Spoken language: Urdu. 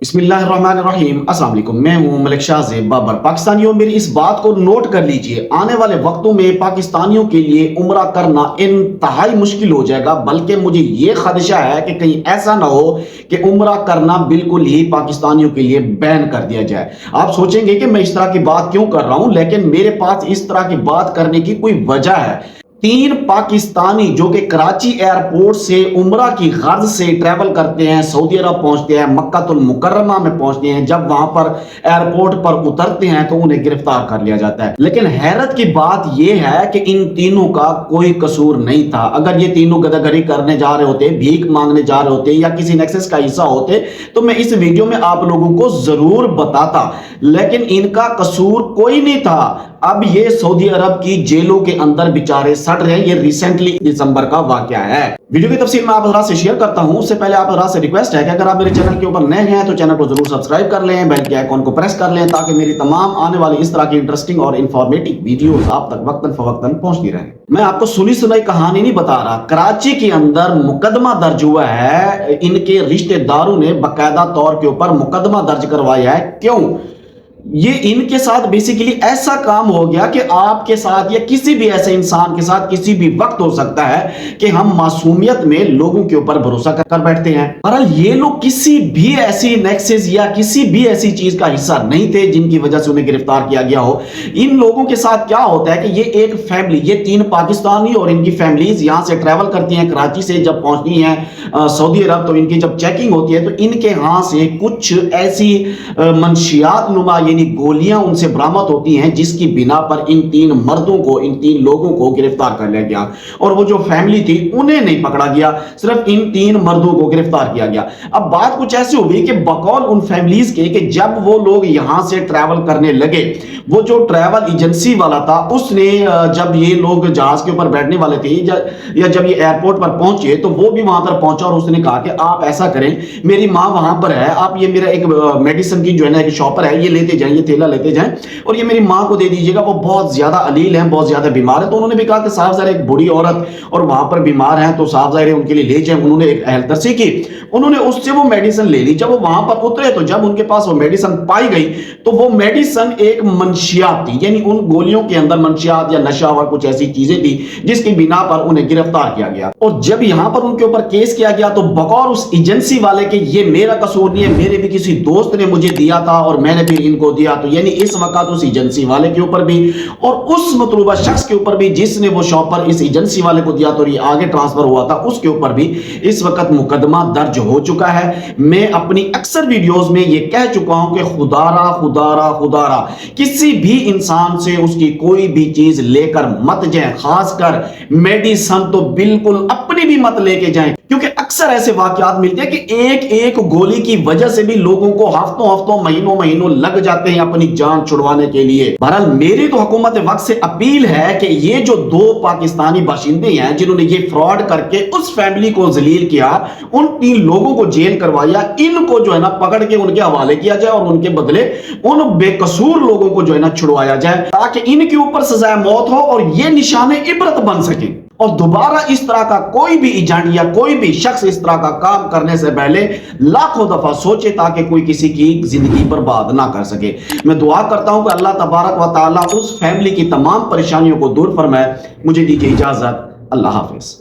بسم اللہ الرحمن الرحیم۔ السلام علیکم، میں ہوں ملک شاہ زیب بابر۔ پاکستانیوں، میری اس بات کو نوٹ کر لیجئے، آنے والے وقتوں میں پاکستانیوں کے لیے عمرہ کرنا انتہائی مشکل ہو جائے گا، بلکہ مجھے یہ خدشہ ہے کہ کہیں ایسا نہ ہو کہ عمرہ کرنا بالکل ہی پاکستانیوں کے لیے بین کر دیا جائے۔ آپ سوچیں گے کہ میں اس طرح کی بات کیوں کر رہا ہوں، لیکن میرے پاس اس طرح کی بات کرنے کی کوئی وجہ ہے۔ 3 پاکستانی جو کہ کراچی ایئرپورٹ سے عمرہ کی غرض سے ٹریول کرتے ہیں، سعودی عرب پہنچتے ہیں، مکہ المکرمہ میں پہنچتے ہیں، جب وہاں پر ایئرپورٹ پر اترتے ہیں تو انہیں گرفتار کر لیا جاتا ہے۔ لیکن حیرت کی بات یہ ہے کہ ان تینوں کا کوئی قصور نہیں تھا۔ اگر یہ تینوں گداگری کرنے جا رہے ہوتے، بھیک مانگنے جا رہے ہوتے یا کسی نیکسس کا حصہ ہوتے تو میں اس ویڈیو میں آپ لوگوں کو ضرور بتاتا، لیکن ان کا قصور کوئی نہیں تھا۔ اب یہ سعودی عرب کی جیلوں کے اندر بیچارے سڑ رہے ہیں۔ یہ ریسنٹلی دسمبر کا واقعہ ہے۔ ویڈیو کی تفصیل میں آپ حضرات سے شیئر کرتا ہوں۔ اس سے پہلے آپ حضرات سے ریکویسٹ ہے کہ اگر آپ میرے چینل کے اوپر نئے ہیں تو چینل کو ضرور سبسکرائب کر لیں، بیل کے آئیکن کو پریس کر لیں تاکہ میری تمام آنے والی اس طرح کی انٹرسٹنگ اور انفارمیٹو ویڈیوز آپ تک وقتاً فوقتاً پہنچتی رہیں۔ میں آپ کو سنی سنائی کہانی نہیں بتا رہا۔ کراچی کے اندر مقدمہ درج ہوا ہے، ان کے رشتہ داروں نے باقاعدہ طور کے اوپر مقدمہ درج کروایا ہے۔ کیوں؟ یہ ان کے ساتھ بیسیکلی ایسا کام ہو گیا کہ آپ کے ساتھ یا کسی بھی ایسے انسان کے ساتھ کسی بھی وقت ہو سکتا ہے کہ ہم معصومیت میں لوگوں کے اوپر بھروسہ کر بیٹھتے ہیں۔ بہرحال یہ لوگ کسی بھی ایسی نیکسس یا کسی بھی ایسی چیز کا حصہ نہیں تھے جن کی وجہ سے انہیں گرفتار کیا گیا ہو۔ ان لوگوں کے ساتھ کیا ہوتا ہے کہ یہ ایک فیملی، یہ 3 پاکستانی اور ان کی فیملیز یہاں سے ٹریول کرتی ہیں، کراچی سے جب پہنچتی ہیں سعودی عرب تو ان کی جب چیکنگ ہوتی ہے تو ان کے ہاں سے کچھ ایسی منشیات نما یعنی گولیاں ان سے برآمد ہوتی ہیں جس کی بنا پر ان 3 مردوں کو، ان 3 لوگوں کو گرفتار کر لیا گیا، اور وہ جو فیملی تھی انہیں نہیں پکڑا گیا، صرف ان 3 مردوں کو گرفتار کیا گیا۔ اب بات کچھ ایسی ہوئی کہ بقول ان فیملیز کے کہ جب وہ لوگ یہاں سے ٹریول کرنے لگے، وہ جو ٹریول ایجنسی والا تھا اس نے جب یہ لوگ جہاز کے اوپر بیٹھنے والے تھے یا جب یہ ایئرپورٹ پر پہنچے تو وہ بھی وہاں پر پہنچا اور اس نے کہا کہ آپ ایسا کریں، میری ماں وہاں پر ہے، آپ یہ میرا ایک میڈیسن کی جو ہے نا ایک شاپر ہے، یہ لیتے جائیں، یہ تھیلا لیتے جائیں اور یہ میری ماں کو دے دیجیے گا، وہ بہت زیادہ علیل ہیں، بہت زیادہ بیمار ہیں۔ تو انہوں نے بھی کہا کہ صاحب ظاہر ایک بوڑھی عورت اور وہاں پر بیمار ہیں تو صاحب ظاہر ان کے لیے لے جائیں۔ انہوں نے ایک اہل ترسی کی، انہوں نے اس سے وہ میڈیسن لے لی۔ جب وہ وہاں پر اترے تو جب ان کے پاس وہ میڈیسن پائی گئی تو وہ میڈیسن ایک منشیات تھی، یعنی ان گولیوں کے اندر منشیات یا نشہ اور کچھ ایسی چیزیں تھی جس کی بنا پر انہیں گرفتار کیا گیا۔ اور جب یہاں پر ان کے اوپر کیس کیا گیا تو بغور اس ایجنسی والے کہ یہ میرا قصور نہیں ہے، میرے بھی کسی دوست نے مجھے دیا تھا اور میں نے بھی ان کو دیا، تو یعنی اس وقت اس ایجنسی والے کے اوپر بھی اور اس مطلوبہ شخص کے اوپر بھی جس نے وہ شاپر اس ایجنسی والے کو دیا تو یہ آگے ٹرانسفر ہوا تھا، اس کے اوپر بھی اس وقت مقدمہ درج ہو چکا ہے۔ میں اپنی اکثر ویڈیوز میں یہ کہہ چکا ہوں کہ خدارہ کسی بھی انسان سے اس کی کوئی بھی چیز لے کر مت جائیں، خاص کر میڈیسن تو بالکل اپنی بھی مت لے کے جائیں، کیونکہ اکثر ایسے واقعات ملتے ہیں کہ ایک گولی کی وجہ سے بھی لوگوں کو ہفتوں مہینوں لگ جاتے ہیں اپنی جان چھڑوانے کے لیے۔ بہرحال میری تو حکومت وقت سے اپیل ہے کہ یہ جو 2 پاکستانی باشندے ہیں جنہوں نے یہ فراڈ کر کے اس فیملی کو ذلیل کیا، ان 3 لوگوں کو جیل کروایا، ان کو جو ہے نا پکڑ کے ان کے حوالے کیا جائے اور ان کے بدلے ان بے قصور لوگوں کو جو ہے نا چھڑوایا جائے تاکہ ان کے اوپر سزائے موت ہو اور یہ نشان عبرت بن سکے، اور دوبارہ اس طرح کا کوئی بھی ایجنٹ یا کوئی بھی شخص اس طرح کا کام کرنے سے پہلے لاکھوں دفعہ سوچے تاکہ کوئی کسی کی زندگی برباد نہ کر سکے۔ میں دعا کرتا ہوں کہ اللہ تبارک و تعالی اس فیملی کی تمام پریشانیوں کو دور فرمائے۔ مجھے دیجیے اجازت، اللہ حافظ۔